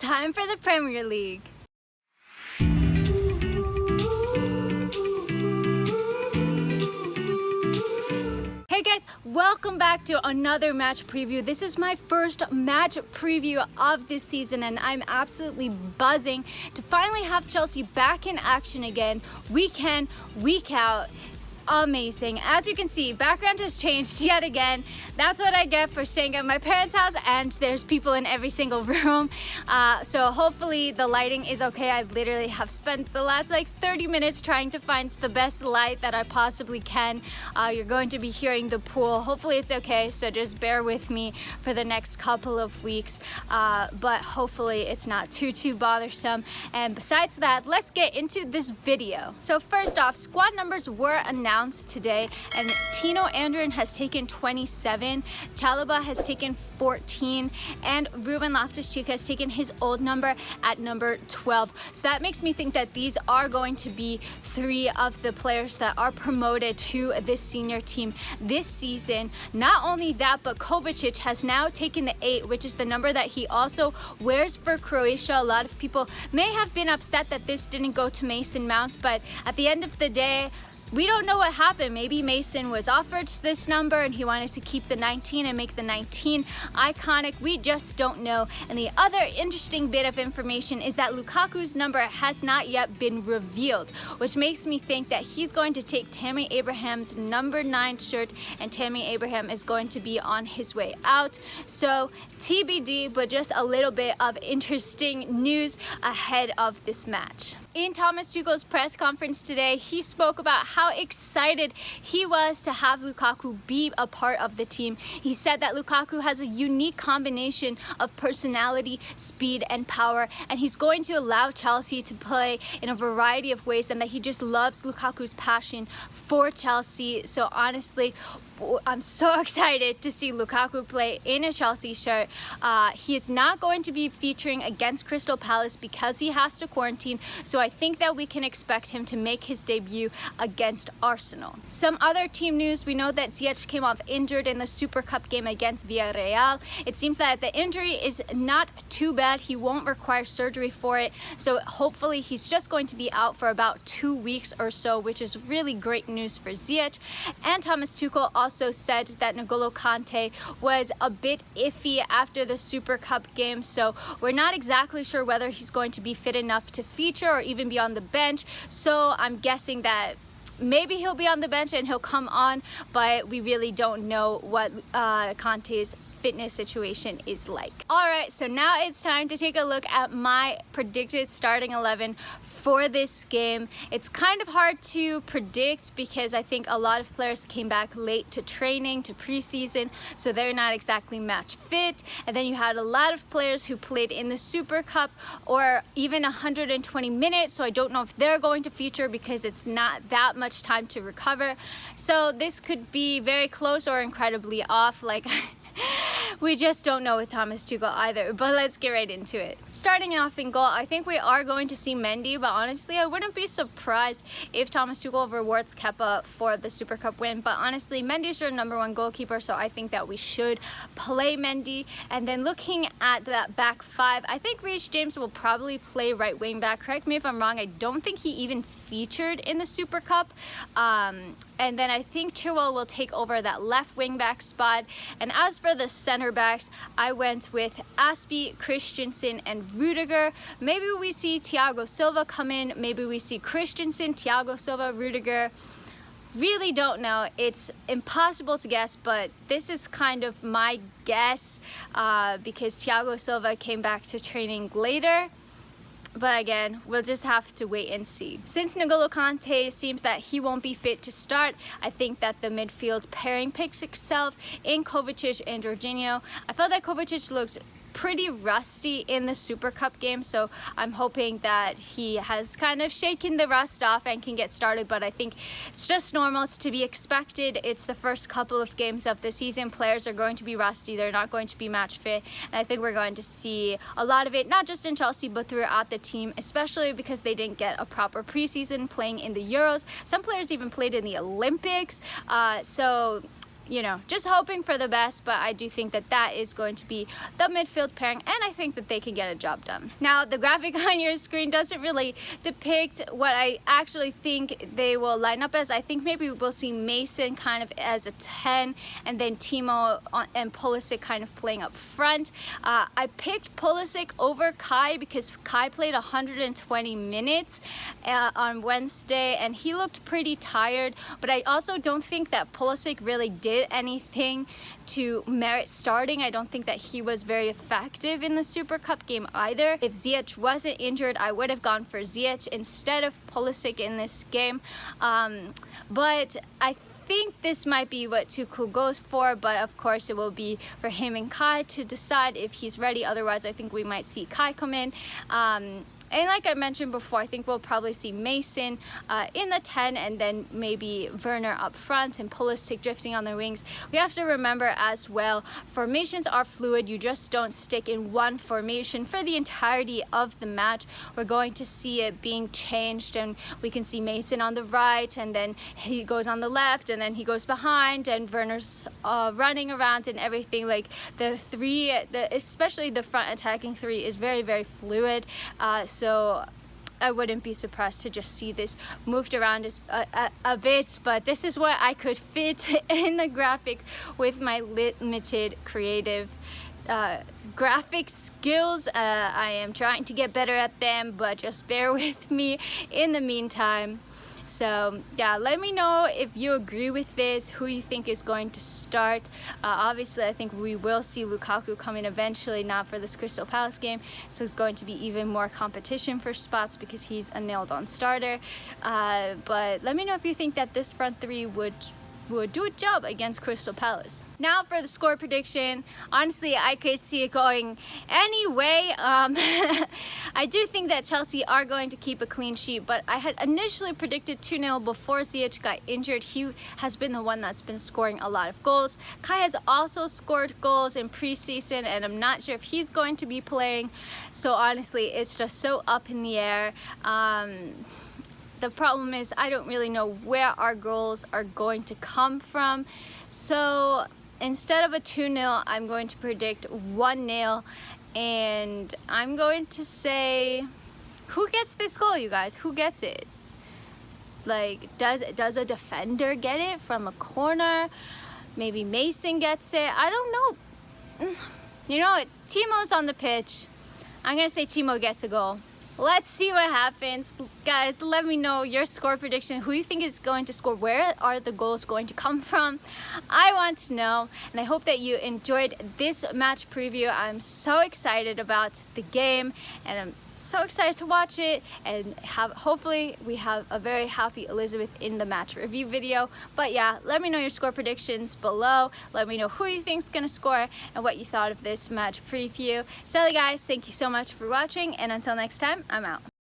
Time for the Premier League. Hey guys, welcome back to another match preview. This is my first match preview of this season and I'm absolutely buzzing to finally have Chelsea back in action again, week in, week out. Amazing. As you can see, background has changed yet again. That's what I get for staying at my parents' house, and there's people in every single room. So hopefully the lighting is okay. I literally have spent the last 30 minutes trying to find the best light that I possibly can. You're going to be hearing the pool. Hopefully it's okay, so just bear with me for the next couple of weeks. But hopefully it's not too bothersome. And besides that, let's get into this video. So first off, squad numbers were announced today, and Tino Andrin has taken 27, Chalobah has taken 14, and Ruben Loftus-Cheek has taken his old number at number 12. So that makes me think that these are going to be three of the players that are promoted to this senior team this season. Not only that, but Kovacic has now taken the 8, which is the number that he also wears for Croatia. A lot of people may have been upset that this didn't go to Mason Mount, but at the end of the day, we don't know what happened. Maybe Mason was offered this number and he wanted to keep the 19 and make the 19 iconic. We just don't know. And the other interesting bit of information is that Lukaku's number has not yet been revealed, which makes me think that he's going to take Tammy Abraham's number 9 shirt, and Tammy Abraham is going to be on his way out. So TBD, but just a little bit of interesting news ahead of this match. In Thomas Tuchel's press conference today, he spoke about how excited he was to have Lukaku be a part of the team. He said that Lukaku has a unique combination of personality, speed, and power, and he's going to allow Chelsea to play in a variety of ways, and that he just loves Lukaku's passion for Chelsea. So honestly, I'm so excited to see Lukaku play in a Chelsea shirt. He is not going to be featuring against Crystal Palace because he has to quarantine, so I think that we can expect him to make his debut against Arsenal. Some other team news: we know that Ziyech came off injured in the Super Cup game against Villareal. It seems that the injury is not too bad. He won't require surgery for it, so hopefully he's just going to be out for about 2 weeks or so, which is really great news for Ziyech. And Thomas Tuchel also said that N'golo Kante was a bit iffy after the Super Cup game, so we're not exactly sure whether he's going to be fit enough to feature or even be on the bench. So I'm guessing that maybe he'll be on the bench and he'll come on, but we really don't know what Kante's fitness situation is like. Alright, so now it's time to take a look at my predicted starting 11 for this game. It's kind of hard to predict because I think a lot of players came back late to training, to preseason, so they're not exactly match fit. And then you had a lot of players who played in the Super Cup or even 120 minutes, so I don't know if they're going to feature because it's not that much time to recover. So this could be very close or incredibly off. We just don't know with Thomas Tuchel either, but let's get right into it. Starting off in goal, I think we are going to see Mendy, but honestly, I wouldn't be surprised if Thomas Tuchel rewards Kepa for the Super Cup win. But honestly, Mendy's your number 1 goalkeeper, so I think that we should play Mendy. And then looking at that back 5, I think Reece James will probably play right wing back. Correct me if I'm wrong, I don't think he even featured in the Super Cup. And then I think Chilwell will take over that left wing back spot. And as for the center backs, I went with Aspie, Christensen, and Rudiger. Maybe we see Thiago Silva come in. Maybe we see Christensen, Thiago Silva, Rudiger. Really don't know. It's impossible to guess, but this is kind of my guess because Thiago Silva came back to training later. But again, we'll just have to wait and see. Since N'golo Kante seems that he won't be fit to start, I think that the midfield pairing picks itself in Kovacic and Jorginho. I felt that Kovacic looked pretty rusty in the Super Cup game, so I'm hoping that he has kind of shaken the rust off and can get started. But I think it's just normal. It's to be expected. It's the first couple of games of the season. Players are going to be rusty. They're not going to be match fit, and I think we're going to see a lot of it, not just in Chelsea but throughout the team, especially because they didn't get a proper preseason playing in the Euros. Some players even played in the Olympics, so you know, just hoping for the best, but I do think that that is going to be the midfield pairing, and I think that they can get a job done. Now, the graphic on your screen doesn't really depict what I actually think they will line up as. I think maybe we'll see Mason kind of as a 10, and then Timo and Pulisic kind of playing up front. I picked Pulisic over Kai because Kai played 120 minutes on Wednesday, and he looked pretty tired, but I also don't think that Pulisic really did anything to merit starting. I don't think that he was very effective in the Super Cup game either. If Ziyech wasn't injured, I would have gone for Ziyech instead of Pulisic in this game. But I think this might be what Tuchel goes for, but of course it will be for him and Kai to decide if he's ready. Otherwise, I think we might see Kai come in. And like I mentioned before, I think we'll probably see Mason in the 10, and then maybe Werner up front and Pulisic drifting on the wings. We have to remember as well, formations are fluid. You just don't stick in one formation for the entirety of the match. We're going to see it being changed, and we can see Mason on the right, and then he goes on the left, and then he goes behind, and Werner's running around and everything. Like the three, especially the front attacking three, is very, very fluid. So I wouldn't be surprised to just see this moved around a bit, but this is what I could fit in the graphic with my limited creative graphic skills. I am trying to get better at them, but just bear with me in the meantime. So yeah, let me know if you agree with this, who you think is going to start. Obviously, I think we will see Lukaku come in eventually, not for this Crystal Palace game. So it's going to be even more competition for spots because he's a nailed-on starter. But let me know if you think that this front three would do a job against Crystal Palace. Now for the score prediction, honestly, I could see it going any way. I do think that Chelsea are going to keep a clean sheet, but I had initially predicted 2-0 before Ziyech got injured. He has been the one that's been scoring a lot of goals. Kai has also scored goals in preseason, and I'm not sure if he's going to be playing. So honestly, it's just so up in the air. The problem is I don't really know where our goals are going to come from. So instead of a 2-0, I'm going to predict 1-0. And I'm going to say, who gets this goal, you guys? Who gets it? Like, does a defender get it from a corner? Maybe Mason gets it. I don't know. You know what? Timo's on the pitch. I'm going to say Timo gets a goal. Let's see what happens. Guys, let me know your score prediction. Who you think is going to score? Where are the goals going to come from? I want to know. And I hope that you enjoyed this match preview. I'm so excited about the game, and I'm so excited to watch it, and hopefully we have a very happy Elizabeth in the match review video. But yeah, let me know your score predictions below. Let me know who you think is going to score and what you thought of this match preview. So guys, thank you so much for watching, and until next time, I'm out.